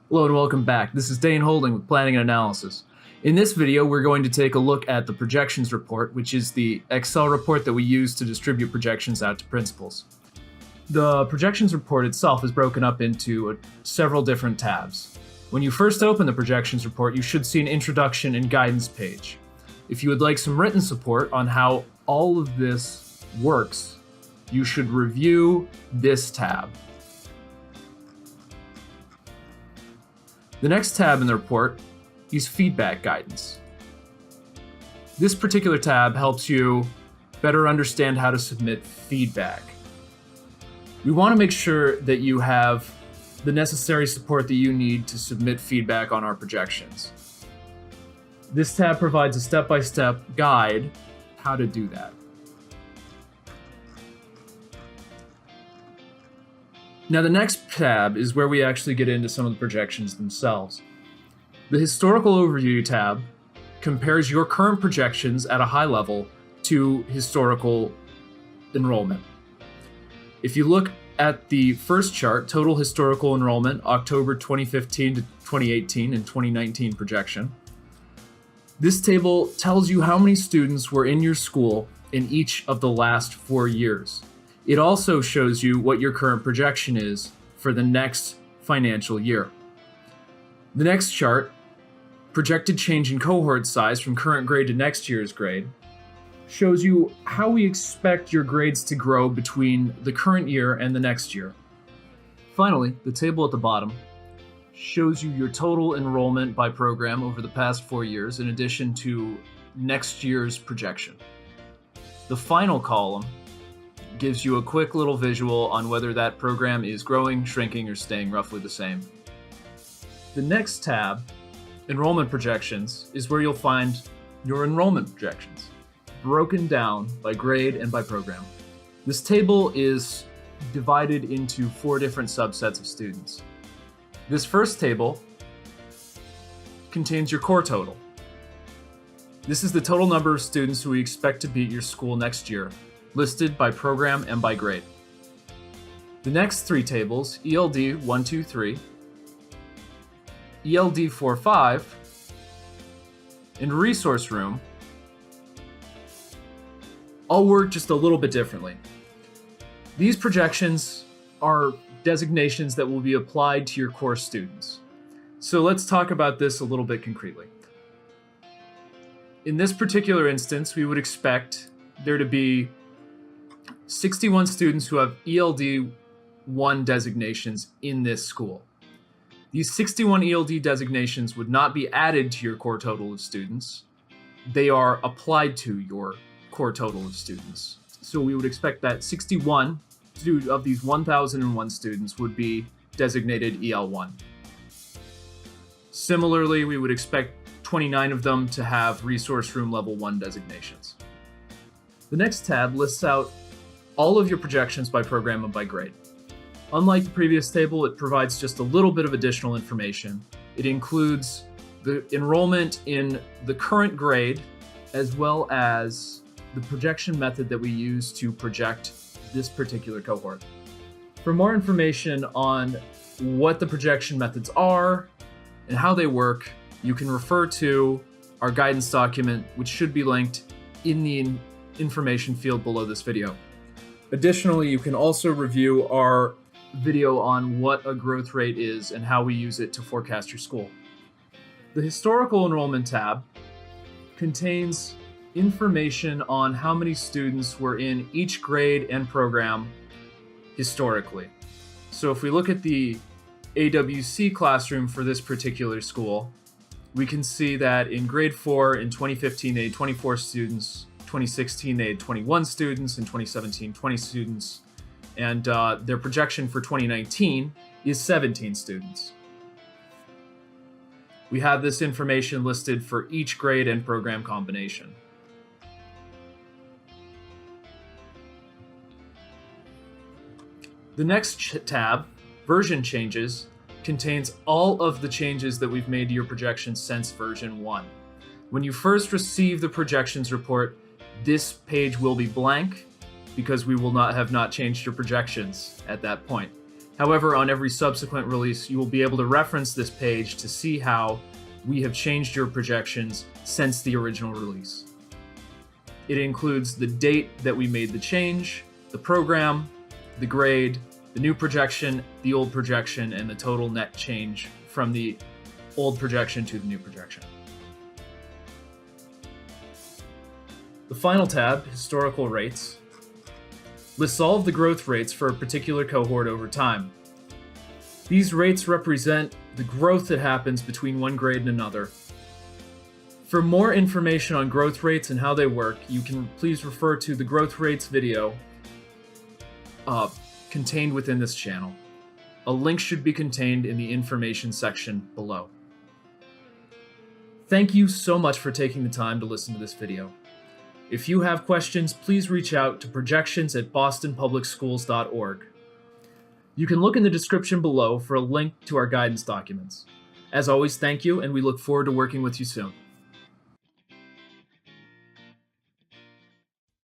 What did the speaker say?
Hello and welcome back. This is Dane Holding with Planning and Analysis. In this video, we're going to take a look at the projections report, which is the Excel report that we use to distribute projections out to principals. The projections report itself is broken up into several different tabs. When you first open the projections report, you should see an introduction and guidance page. If you would like some written support on how all of this works, you should review this tab. The next tab in the report is feedback guidance. This particular tab helps you better understand how to submit feedback. We want to make sure that you have the necessary support that you need to submit feedback on our projections. This tab provides a step-by-step guide how to do that. Now the next tab is where we actually get into some of the projections themselves. The historical overview tab compares your current projections at a high level to historical enrollment. If you look at the first chart, total historical enrollment, October 2015 to 2018 and 2019 projection, this table tells you how many students were in your school in each of the last 4 years. It also shows you what your current projection is for the next financial year. The next chart, projected change in cohort size from current grade to next year's grade, shows you how we expect your grades to grow between the current year and the next year. Finally, the table at the bottom shows you your total enrollment by program over the past 4 years in addition to next year's projection. The final column gives you a quick little visual on whether that program is growing, shrinking, or staying roughly the same. The next tab, Enrollment Projections, is where you'll find your enrollment projections, broken down by grade and by program. This table is divided into 4 different subsets of students. This first table contains your core total. This is the total number of students who we expect to be at your school next year, listed by program and by grade. The next 3 tables, ELD 1, 2, 3, ELD 4, 5, and Resource Room, all work just a little bit differently. These projections are designations that will be applied to your core students. So let's talk about this a little bit concretely. In this particular instance, we would expect there to be 61 students who have ELD 1 designations in this school. These 61 ELD designations would not be added to your core total of students. They are applied to your core total of students. So we would expect that 61 of these 1,001 students would be designated EL1. Similarly, we would expect 29 of them to have Resource Room Level 1 designations. The next tab lists out all of your projections by program and by grade. Unlike the previous table, it provides just a little bit of additional information. It includes the enrollment in the current grade, as well as the projection method that we use to project this particular cohort. For more information on what the projection methods are and how they work, you can refer to our guidance document, which should be linked in the information field below this video. Additionally, you can also review our video on what a growth rate is and how we use it to forecast your school. The Historical Enrollment tab contains information on how many students were in each grade and program historically. So if we look at the AWC classroom for this particular school, we can see that in grade 4 in 2015 they had 24 students, 2016 they had 21 students, in 2017 20 students, and their projection for 2019 is 17 students. We have this information listed for each grade and program combination. The next tab, Version Changes, contains all of the changes that we've made to your projections since version 1. When you first receive the projections report, this page will be blank because we will not have changed your projections at that point. However, on every subsequent release, you will be able to reference this page to see how we have changed your projections since the original release. It includes the date that we made the change, the program, the grade, the new projection, the old projection, and the total net change from the old projection to the new projection. The final tab, Historical Rates, lists all of the growth rates for a particular cohort over time. These rates represent the growth that happens between one grade and another. For more information on growth rates and how they work, you can please refer to the growth rates video contained within this channel. A link should be contained in the information section below. Thank you so much for taking the time to listen to this video. If you have questions, please reach out to projections@bostonpublicschools.org. You can look in the description below for a link to our guidance documents. As always, thank you, and we look forward to working with you soon.